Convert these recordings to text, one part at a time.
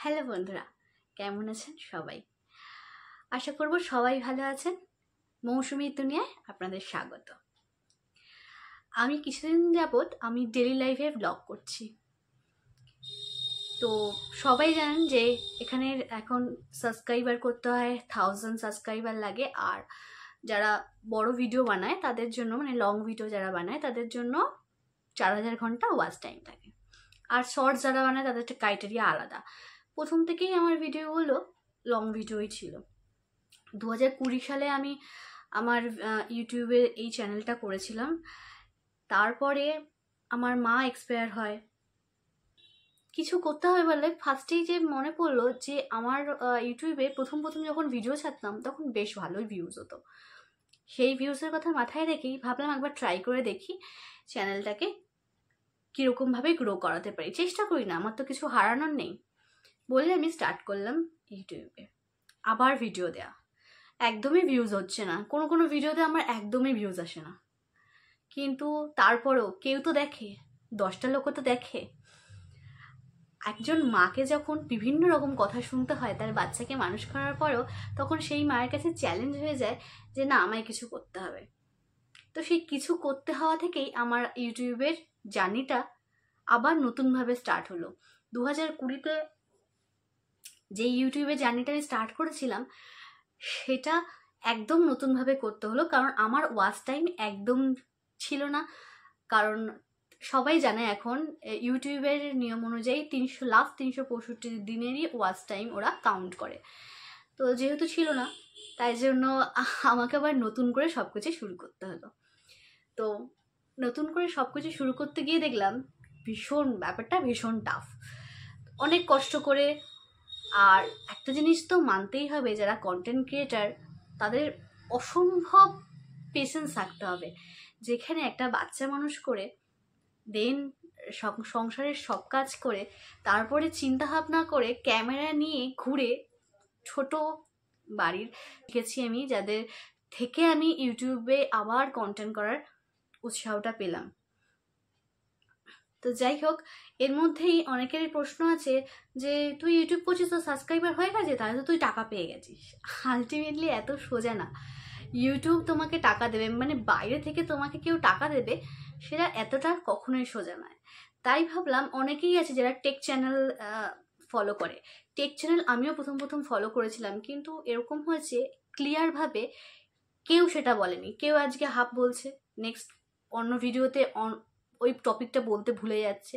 Hello বন্ধুরা, কেমন আছেন সবাই? আশা করব সবাই ভালো আছেন। মৌসুমীর দুনিয়ায় আপনাদের স্বাগত। আমি কিছুদিন যাবৎ ডেলি লাইফে ব্লগ করছি। তো সবাই জানেন যে এখানে এখন সাবস্ক্রাইবার করতে হয়, 1000 সাবস্ক্রাইবার লাগে। আর যারা বড় ভিডিও বানায় তাদের জন্য, মানে লং ভিডিও যারা বানায় তাদের জন্য 4000 ঘন্টা ওয়াচ টাইম থাকে। আর শর্টস যারা বানায় তাদের একটা ক্রাইটেরিয়া আলাদা। প্রথম থেকেই আমার ভিডিওগুলো লং ভিডিওই ছিল। 2020 সালে আমি আমার ইউটিউবে এই চ্যানেলটা করেছিলাম। তারপরে আমার মা এক্সপায়ার হয়। কিছু করতে হবে বলে ফার্স্টেই যে মনে পড়লো যে আমার ইউটিউবে প্রথম যখন ভিডিও ছাড়তাম তখন বেশ ভালোই ভিউজ হতো। সেই ভিউজের কথা মাথায় রেখেই ভাবলাম একবার ট্রাই করে দেখি চ্যানেলটাকে কীরকমভাবে গ্রো করাতে পারি। চেষ্টা করি না, আমার তো কিছু হারানোর নেই বলে আমি স্টার্ট করলাম ইউটিউবে আবার ভিডিও দেয়া। একদমই ভিউজ হচ্ছে না, কোনো ভিডিওতে আমার একদমই ভিউজ আসে না। কিন্তু তারপরেও কেউ তো দেখে, 10টা লোকও তো দেখে। একজন মাকে যখন বিভিন্ন রকম কথা শুনতে হয় তার বাচ্চাকে মানুষ করার পরেও, তখন সেই মায়ের কাছে চ্যালেঞ্জ হয়ে যায় যে না, আমায় কিছু করতে হবে। তো সেই কিছু করতে হওয়া থেকেই আমার ইউটিউবের জার্নিটা আবার নতুনভাবে স্টার্ট হলো। 2020-তে যে ইউটিউবের জার্নিটা আমি স্টার্ট করেছিলাম সেটা একদম নতুনভাবে করতে হলো, কারণ আমার ওয়াচ টাইম একদম ছিল না। কারণ সবাই জানে এখন ইউটিউবের নিয়ম অনুযায়ী লাস্ট 365 দিনেরই ওয়াচ টাইম ওরা কাউন্ট করে। তো যেহেতু ছিল না, তাই জন্য আমাকে আবার নতুন করে সব কিছু শুরু করতে হলো। তো নতুন করে সব কিছু শুরু করতে গিয়ে দেখলাম ব্যাপারটা ভীষণ টাফ, অনেক কষ্ট করে। আর একটা জিনিস তো মানতেই হবে, যারা কন্টেন্ট ক্রিয়েটার তাদের অসম্ভব পেশেন্স থাকতে হবে। যেখানে একটা বাচ্চা মানুষ করে দেন সংসারের সব কাজ করে তারপরে চিন্তা ভাবনা করে ক্যামেরা নিয়ে ঘুরে ছোট বাড়ির গেছি আমি, যাদের থেকে আমি ইউটিউবে আবার কন্টেন্ট করার উৎসাহটা পেলাম। তো যাই হোক, এর মধ্যেই অনেকেরই প্রশ্ন আছে যে তুই ইউটিউব করছিস, তো সাবস্ক্রাইবার হয়ে গেছে, তাহলে তো তুই টাকা পেয়ে গেছিস। আলটিমেটলি এত সোজা না। ইউটিউব তোমাকে টাকা দেবে, মানে বাইরে থেকে তোমাকে কেউ টাকা দেবে, সেটা এতটা কখনোই সোজা নয়। তাই ভাবলাম, অনেকেই আছে যারা টেক চ্যানেল ফলো করে। টেক চ্যানেল আমিও প্রথম ফলো করেছিলাম, কিন্তু এরকম হয়েছে ক্লিয়ারভাবে কেউ সেটা বলেনি। কেউ আজকে হাফ বলছে, নেক্সট অন্য ভিডিওতে ওই টপিকটা বলতে ভুলে যাচ্ছে।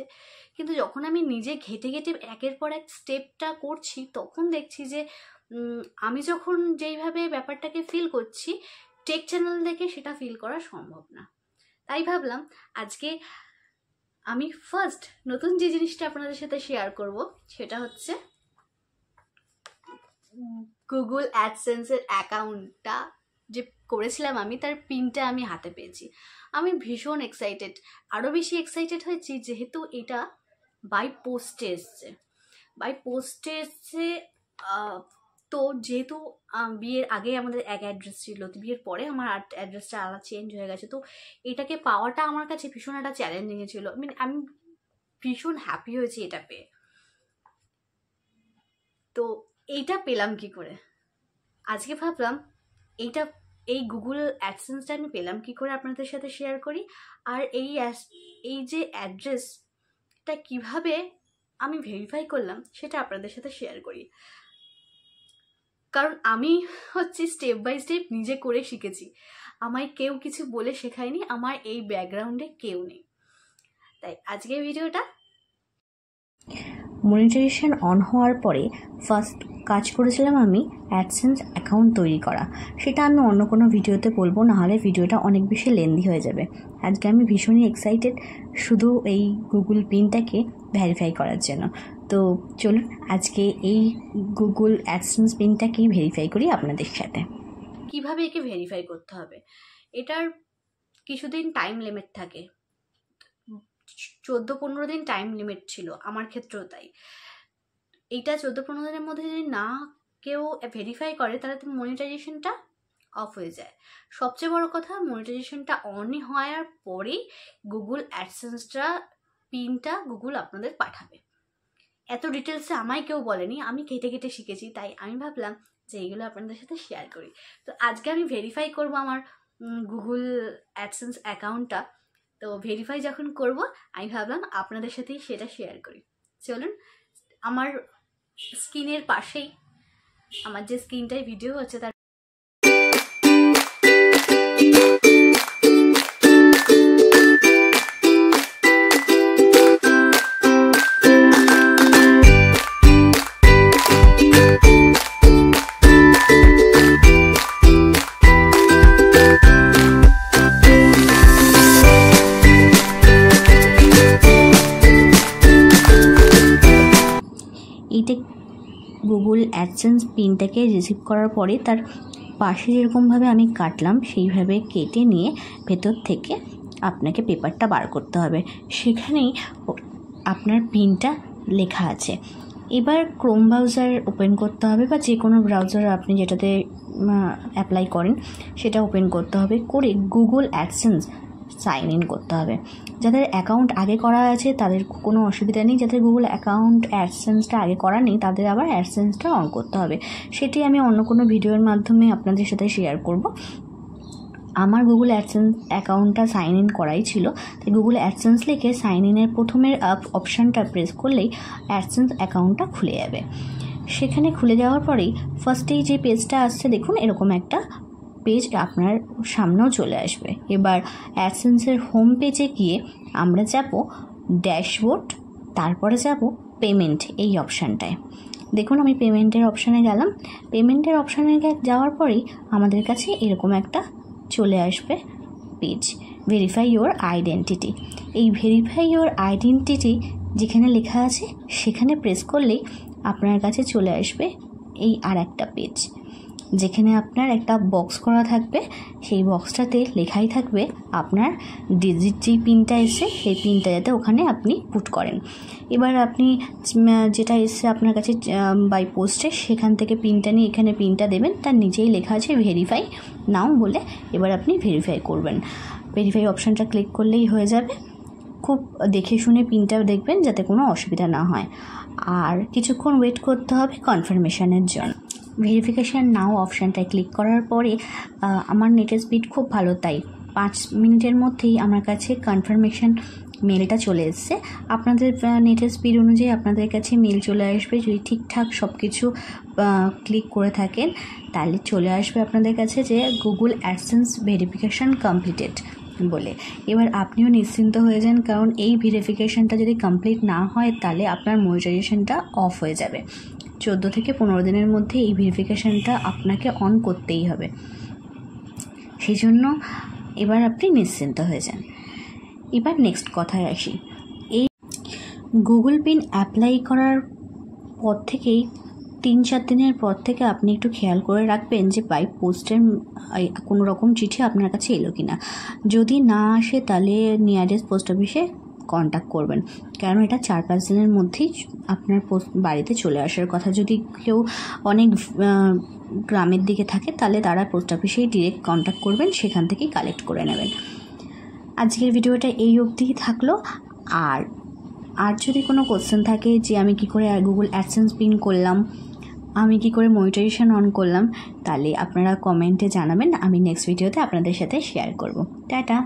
কিন্তু যখন আমি নিজে ঘেটে একের পর এক স্টেপটা করছি, তখন দেখছি যে আমি যখন যেইভাবে ব্যাপারটাকে ফিল করছি, টেক চ্যানেল দেখে সেটা ফিল করা সম্ভব না। তাই ভাবলাম আজকে আমি ফার্স্ট নতুন যে জিনিসটা আপনাদের সাথে শেয়ার করব সেটা হচ্ছে গুগল অ্যাডসেন্সের অ্যাকাউন্টটা যে করেছিলাম আমি, তার পিনটা আমি হাতে পেয়েছি। আমি ভীষণ এক্সাইটেড। আরও বেশি এক্সাইটেড হয়েছি যেহেতু এটা বাই পোস্টে এসছে। তো যেহেতু বিয়ের আগে আমাদের এক অ্যাড্রেস ছিল, বিয়ের পরে আমার অ্যাড্রেসটা আলাদা চেঞ্জ হয়ে গেছে। তো এটাকে পাওয়াটা আমার কাছে ভীষণ একটা চ্যালেঞ্জিং ছিল। আমি ভীষণ হ্যাপি হয়েছি এটা পেয়ে। তো এইটা পেলাম কি করে, আজকে ভাবলাম এই গুগল অ্যাডসেন্সটা আমি পেলাম কি করে আপনাদের সাথে শেয়ার করি। আর এই যে অ্যাড্রেসটা কিভাবে আমি ভেরিফাই করলাম সেটা আপনাদের সাথে শেয়ার করি। কারণ আমি স্টেপ বাই স্টেপ নিজে করে শিখেছি, আমায় কেউ কিছু বলে শেখায়নি, আমার এই ব্যাকগ্রাউন্ডে কেউ নেই। তাই আজকের ভিডিওটা। মনিটাইজেশন অন হওয়ার পরে ফার্স্ট কাজ করেছিলাম আমি অ্যাডসেন্স অ্যাকাউন্ট তৈরি করা। সেটা আমি অন্য কোনো ভিডিওতে বলবো, নাহলে ভিডিওটা অনেক বেশি লেন্দি হয়ে যাবে। আজকে আমি ভীষণই এক্সাইটেড শুধু এই গুগল পিনটাকে ভেরিফাই করার জন্য। তো চলুন আজকে এই গুগল অ্যাডসেন্স পিনটাকেই ভেরিফাই করি আপনাদের সাথে। কিভাবে একে ভেরিফাই করতে হবে, এটার কিছুদিন টাইম লিমিট থাকে। 14-15 দিন টাইম লিমিট ছিল আমার ক্ষেত্রেও। তাই এইটা 14-15 দিনের মধ্যে যদি না কেউ ভেরিফাই করে তাহলে মনিটাইজেশনটা অফ হয়ে যায়। সবচেয়ে বড় কথা, মনিটাইজেশনটা অন হওয়ার পরেই গুগল অ্যাডসেন্সটা পিনটা গুগল আপনাদের পাঠাবে। এত ডিটেলসে আমায় কেউ বলেনি, আমি কেটে কেটে শিখেছি, তাই আমি ভাবলাম যে এইগুলো আপনাদের সাথে শেয়ার করি। তো আজকে আমি ভেরিফাই করব আমার গুগল অ্যাডসেন্স অ্যাকাউন্টটা। তো ভেরিফাই যখন করব আমি ভাবলাম আপনাদের সাথেই সেটা শেয়ার করি। চলুন, আমার স্ক্রিনের পাশেই আমার যে স্ক্রিনটায় ভিডিও হচ্ছে তার এইটা গুগল অ্যাডসেন্স পিনটাকে রিসিভ করার পরে তার পাশে যেরকমভাবে আমি কাটলাম সেইভাবে কেটে নিয়ে ভেতর থেকে আপনাকে পেপারটা বার করতে হবে। সেখানেই আপনার পিনটা লেখা আছে। এবার ক্রোম ব্রাউজার ওপেন করতে হবে, বা যে কোনো ব্রাউজার আপনি যেটাতে অ্যাপ্লাই করেন সেটা ওপেন করতে হবে, করে গুগল অ্যাডসেন্স সাইন ইন করতে হবে। যাদের অ্যাকাউন্ট আগে করা আছে তাদের কোনো অসুবিধা নেই, যাদের গুগল অ্যাকাউন্ট অ্যাডসেন্সটা আগে করা নেই তাদের আবার অ্যাডসেন্সটা অন করতে হবে। সেটি আমি অন্য কোনো ভিডিওর মাধ্যমে আপনাদের সাথে শেয়ার করব। আমার গুগল অ্যাডসেন্স অ্যাকাউন্টটা সাইন ইন করাই ছিল, তাই গুগল অ্যাডসেন্স লিখে সাইন ইনের প্রথমের অপশানটা প্রেস করলেই অ্যাডসেন্স অ্যাকাউন্টটা খুলে যাবে। সেখানে খুলে যাওয়ার পরেই ফার্স্টেই যে পেজটা আসছে দেখুন, এরকম একটা পেজ আপনার সামনেও চলে আসবে। এবার অ্যাডসেন্সের হোম পেজে গিয়ে আমরা যাব ড্যাশবোর্ড, তারপরে যাব পেমেন্ট এই অপশানটায়। দেখুন আমি পেমেন্টের অপশানে গেলাম। পেমেন্টের অপশানে যাওয়ার পরেই আমাদের কাছে এরকম একটা চলে আসবে পেজ, ভেরিফাই ইওর আইডেন্টিটি। এই ভেরিফাই ইওর আইডেন্টিটি যেখানে লেখা আছে সেখানে প্রেস করলেই আপনার কাছে চলে আসবে এই আর একটা পেজ, যেখানে আপনার একটা বক্স করা থাকবে। সেই বক্সটাতে লেখাই থাকবে আপনার ডিজিট যে পিনটা এসে সেই পিনটা যাতে ওখানে আপনি পুট করেন। এবার আপনি যেটা এসে আপনার কাছে বাই পোস্টে সেখান থেকে পিনটা নিয়ে এখানে পিনটা দেবেন, তার নিচেই লেখা আছে ভেরিফাই নাও বলে। এবার আপনি ভেরিফাই করবেন, ভেরিফাই অপশানটা ক্লিক করলেই হয়ে যাবে। খুব দেখে শুনে পিনটা দেখবেন যাতে কোনো অসুবিধা না হয়, আর কিছুক্ষণ ওয়েট করতে হবে কনফার্মেশনের জন্য। ভেরিফিকেশান নাও অপশানটায় ক্লিক করার পরে আমার নেটের স্পিড খুব ভালো, তাই 5 মিনিটের মধ্যেই আমার কাছে কনফার্মেশন মেলটা চলে এসছে। আপনাদের নেটের স্পিড অনুযায়ী আপনাদের কাছে মেল চলে আসবে। যদি ঠিকঠাক সব কিছু ক্লিক করে থাকেন তাহলে চলে আসবে আপনাদের কাছে যে গুগল অ্যাডসেন্স ভেরিফিকেশান কমপ্লিটেড বলে। এবার আপনিও নিশ্চিন্ত হয়ে যান, কারণ এই ভেরিফিকেশানটা যদি কমপ্লিট না হয় তাহলে আপনার মনিটাইজেশনটা অফ হয়ে যাবে। 14 থেকে 15 দিনের মধ্যে এই ভেরিফিকেশানটা আপনাকে অন করতেই হবে। সেই জন্য এবার আপনি নিশ্চিন্ত হয়ে যান। এবার নেক্সট কথায় আসি। গুগল পিন অ্যাপ্লাই করার পর থেকেই 3-4 দিনের পর থেকে আপনি একটু খেয়াল করে রাখবেন যে বাই পোস্টের কোনো রকম চিঠি আপনার কাছে এলো কি না। যদি না আসে তাহলে নিয়ারেস্ট পোস্ট অফিসে কন্ট্যাক্ট করবেন, কারণ এটা 4-5 দিনের মধ্যেই আপনার বাড়িতে চলে আসার কথা। যদি কেউ অনেক গ্রামের দিকে থাকে তাহলে তারা পোস্ট অফিসেই ডিরেক্ট কন্ট্যাক্ট করবেন, সেখান থেকেই কালেক্ট করে নেবেন। আজকের ভিডিওটা এই অবধিই থাকলো। আর যদি কোনো কোশ্চেন থাকে যে আমি কি করে গুগল অ্যাডসেন্স পিন করলাম, আমি কি করে মনিটাইজেশন অন করলাম, তাহলে আপনারা কমেন্টে জানাবেন, আমি নেক্সট ভিডিওতে আপনাদের সাথে শেয়ার করব। টাটা।